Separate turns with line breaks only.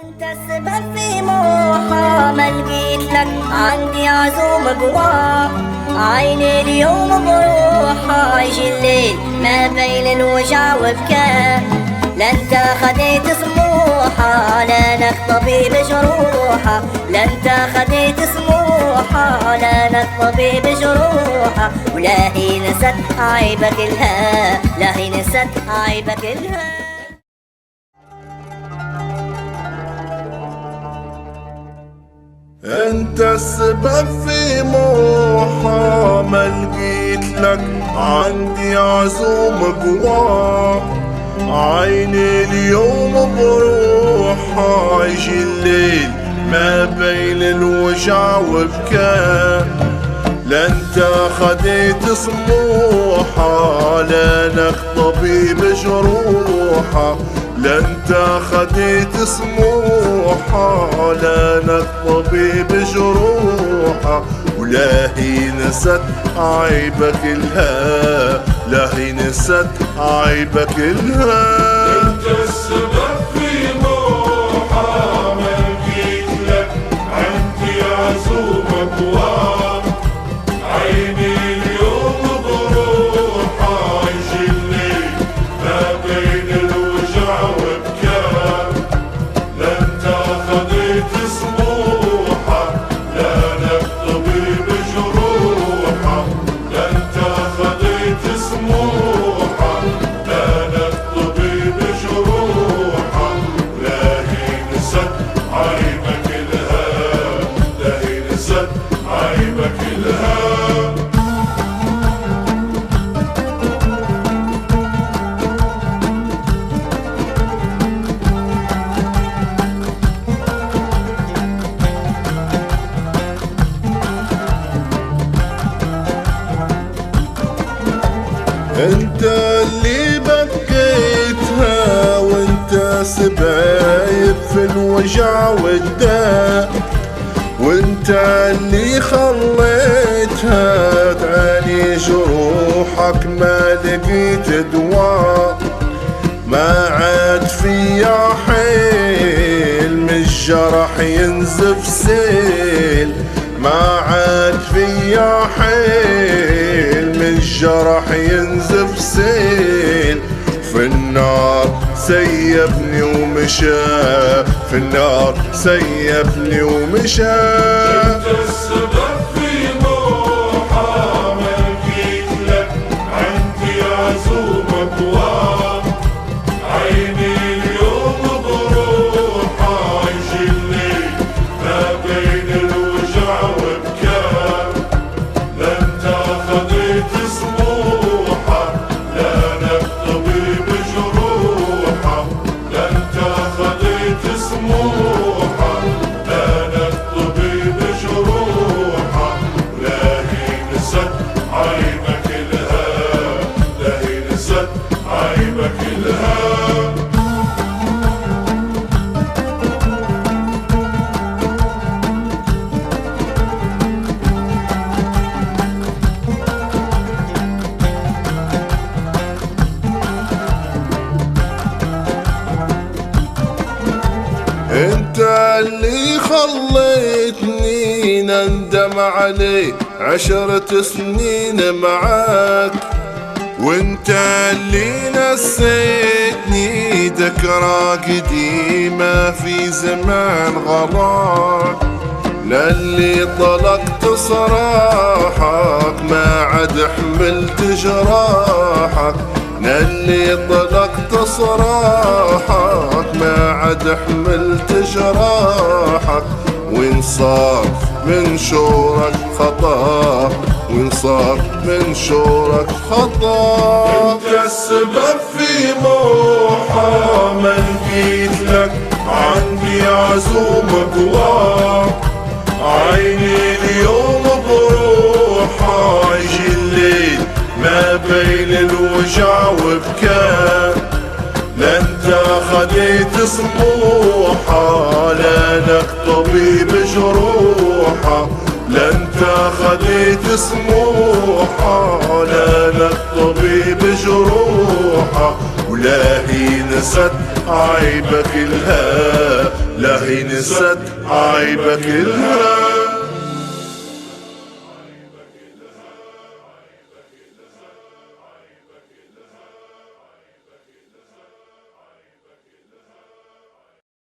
انت السبب في موحى ما لقيت لك عندي عزوم قواه. عيني اليوم بروحها يجي الليل ما بين الوجع وبكاء. لا انت خديت سموحة لانك طبيب جروحة. لا انت خديت سموحة لانك طبيب جروحة. ولا هي نست عيبك الها، لا هي نست عيبك الها.
انت السبب في موحى ما لقيت لك عندي عزوم قواه. عيني اليوم بروحها يجي الليل ما بين الوجع وبكاء. لا انت خديت سموحة لانك طبيب جروحة. لا انت خديت سموحة لانك طبيب جروحة. ولا هي نست عيبك الها، لا هي نست عيبك الها.
انت السبب في موحى ما لقيت لك عندي عزوم قواه. عيني اليوم بروحها يجي الليل ما بين الوجع وبكاء. لا انت خديت سموحة لانك طبيب جروحة. لا انت خديت سموحة لانك طبيب جروحة. لا هي نست عيبك الها، لا هي نست عيبك الها.
انت اللي بكيتها وانت سبايب في الوجع والداء. وانت اللي خليتها تعاني جروحك ما لقيت دواء. ما عاد فيا حيل من الجرح ينزف سيل. ما عاد فيا حيل من الجرح ينزف سيل. في النار سيبني ومشى، في النار سيبني ومشى.
انت السبب في موحى ما لقيت لك عندي عزوم قواه. عيني اليوم بروحها يجي الليل ما بين الوجع وبكاء. لا انت خديت سموحة لانك طبيب جروحة. لا انت خديت سموحة لانك طبيب جروحة. لا هي نست عيبك الها، لا هي نست عيبك الها.
انت اللي خليتني نندم عليه 10 سنين معاك. وانت اللي نسيتني ذكرى قديمة في زمان غلاك. للي طلقت صراحك ما عاد حملت جراحك. للي طلقت صراحك ما عاد حملت جراحك. وين صار من شورك خطا، وين صار من شورك خطا.
انت السبب في موحى ما لقيت لك عندي عزوم قواه. عيني اليوم بروحها يجي الليل ما بين الوجع وبكاء. لا انت خديت سموحة لانك طبيب جروحة. لا انت خديت سموحة لانك طبيب جروحة. ولا هي نست عيبك الها، لا
هي نست عيبك الهام.